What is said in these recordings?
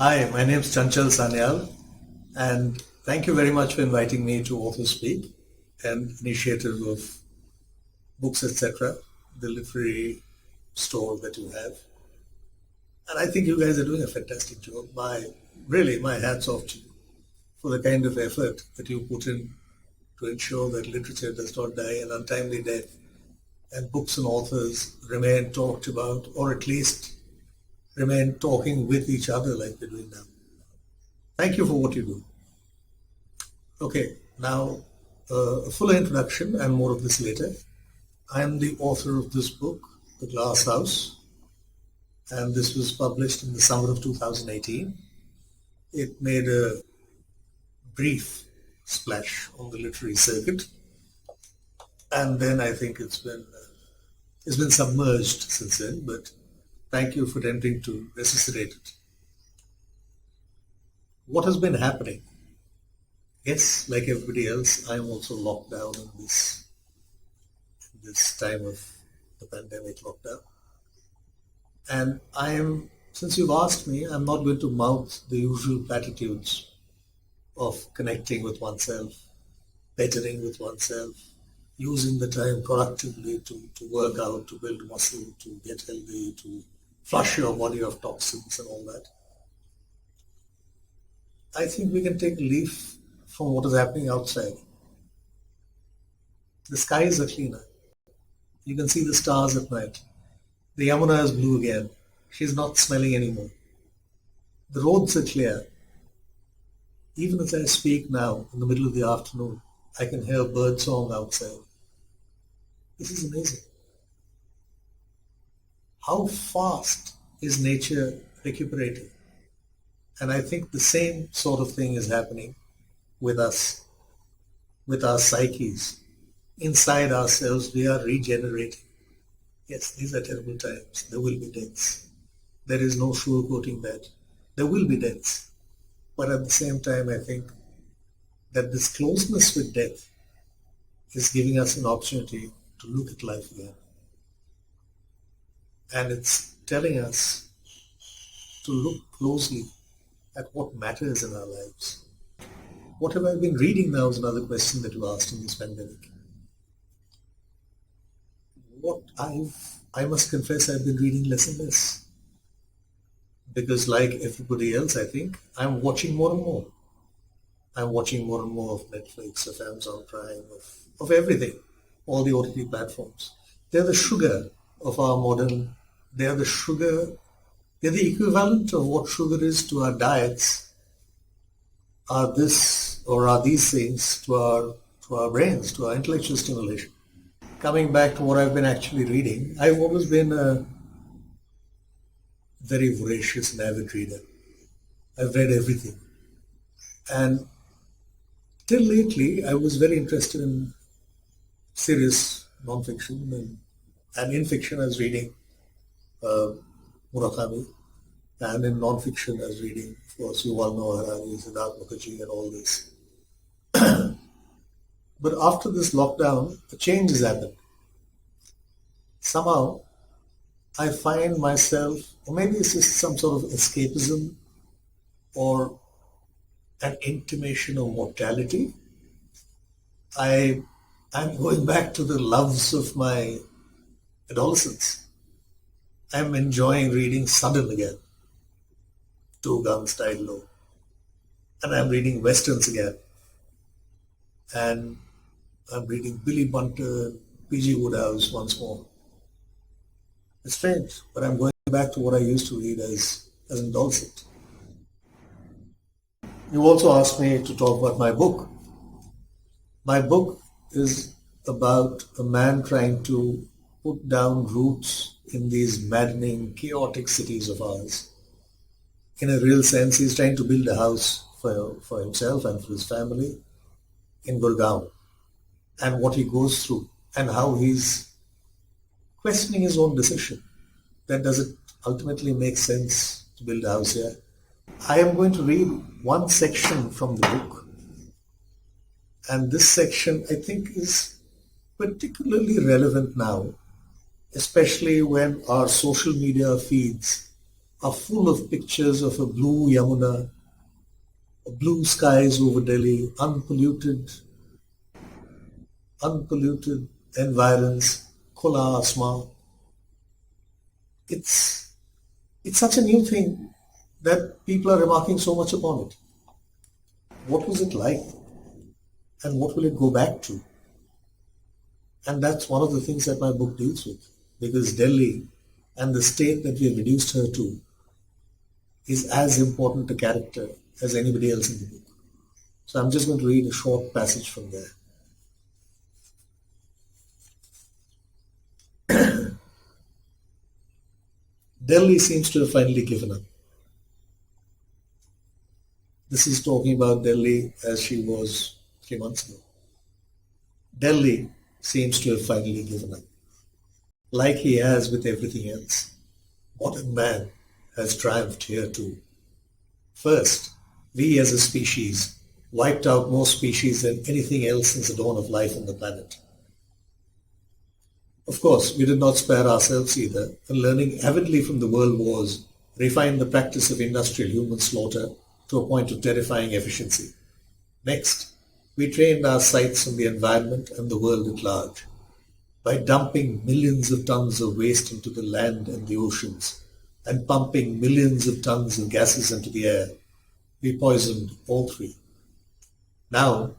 Hi, my name is Chanchal Sanyal, and thank you very much for inviting me to Author Speak, an initiative of books, etc., the literary store that you have. And I think you guys are doing a fantastic job. My hats off to you for the kind of effort that you put in to ensure that literature does not die an untimely death and books and authors remain talked about, or at least remain talking with each other like we're doing now. Thank you for what you do. Okay, now a fuller introduction and more of this later. I am the author of this book, The Glass House, and this was published in the summer of 2018. It made a brief splash on the literary circuit, and then I think it's been submerged since then, but thank you for attempting to resuscitate it. What has been happening? Yes, like everybody else, I'm also locked down in this time of the pandemic lockdown. And since you've asked me, I'm not going to mouth the usual platitudes of connecting with oneself, bettering with oneself, using the time productively to work out, to build muscle, to get healthy, to flush your body of toxins and all that. I think we can take a leaf from what is happening outside. The skies are cleaner. You can see the stars at night. The Yamuna is blue again. She's not smelling anymore. The roads are clear. Even as I speak now, in the middle of the afternoon, I can hear bird song outside. This is amazing. How fast is nature recuperating? And I think the same sort of thing is happening with us, with our psyches. Inside ourselves, we are regenerating. Yes, these are terrible times. There will be deaths. There is no sugarcoating that. There will be deaths. But at the same time, I think that this closeness with death is giving us an opportunity to look at life again. And it's telling us to look closely at what matters in our lives. What have I been reading now is another question that you asked in this pandemic. I must confess I've been reading less and less. Because like everybody else, I think, I'm watching more and more. I'm watching more and more of Netflix, of Amazon Prime, of everything, all the OTT platforms. They're the sugar of our modern, they're the equivalent of what sugar is to our diets, are these things to our brains, to our intellectual stimulation. Coming back to what I've been actually reading, I've always been a very voracious and avid reader. I've read everything. And till lately, I was very interested in serious nonfiction, and in fiction I was reading Murakami, and in non-fiction I was reading, of course, you all know Harari, Siddharth Mukherjee and all this. But after this lockdown, a change has happened. Somehow, I find myself, or maybe it's just some sort of escapism or an intimation of mortality. I'm going back to the loves of my adolescence. I'm enjoying reading Southern again, two-gun style low. And I'm reading Westerns again. And I'm reading Billy Bunter, P.G. Wodehouse once more. It's strange, but I'm going back to what I used to read as an adolescent. You also asked me to talk about my book. My book is about a man trying to put down roots in these maddening, chaotic cities of ours. In a real sense, he's trying to build a house for himself and for his family in Gurgaon, and what he goes through and how he's questioning his own decision. That does it ultimately make sense to build a house here? I am going to read one section from the book, and this section I think is particularly relevant now, especially when our social media feeds are full of pictures of a blue Yamuna, blue skies over Delhi, unpolluted environs, Khula Asma. It's it's such a new thing that people are remarking so much upon it. What was it like, and what will it go back to? And that's one of the things that my book deals with, because Delhi and the state that we have reduced her to is as important a character as anybody else in the book. So I'm just going to read a short passage from there. Delhi seems to have finally given up. This is talking about Delhi as she was 3 months ago. Delhi seems to have finally given up, like he has with everything else. Modern man has triumphed here too. First, we as a species wiped out more species than anything else since the dawn of life on the planet. Of course, we did not spare ourselves either, and learning avidly from the world wars, refined the practice of industrial human slaughter to a point of terrifying efficiency. Next, we trained our sights on the environment and the world at large. By dumping millions of tons of waste into the land and the oceans, and pumping millions of tons of gases into the air, we poisoned all three. Now,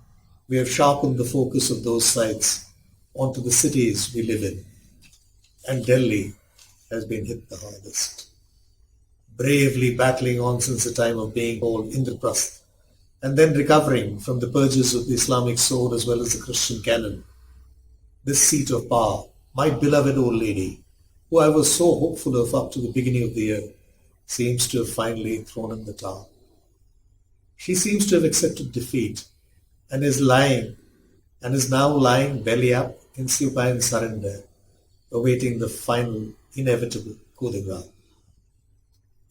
we have sharpened the focus of those sights onto the cities we live in, and Delhi has been hit the hardest. Bravely battling on since the time of being called Indraprasth, and then recovering from the purges of the Islamic sword as well as the Christian cannon. This seat of power, my beloved old lady, who I was so hopeful of up to the beginning of the year, seems to have finally thrown in the towel. She seems to have accepted defeat and is now lying belly up in supine surrender, awaiting the final, inevitable coup de grace.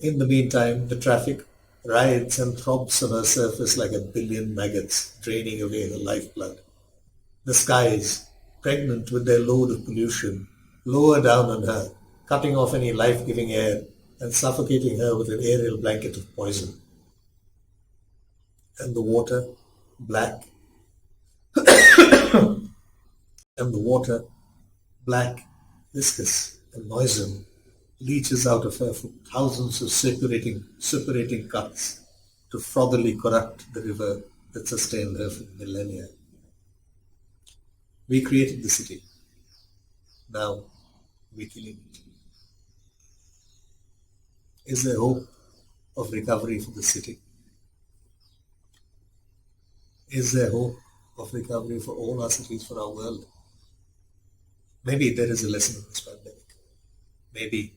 In the meantime, the traffic rides and throbs on her surface like a billion maggots draining away her lifeblood. The skies, pregnant with their load of pollution, lower down on her, cutting off any life-giving air and suffocating her with an aerial blanket of poison. And the water, black, and the water, black, viscous, and noisome, leaches out of her from thousands of suppurating cuts to frothily corrupt the river that sustained her for millennia. We created the city. Now we're killing it. Is there hope of recovery for the city? Is there hope of recovery for all our cities, for our world? Maybe there is a lesson in this pandemic. Maybe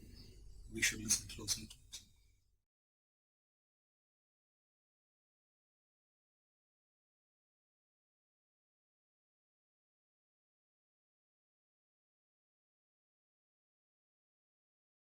we should listen closely to it.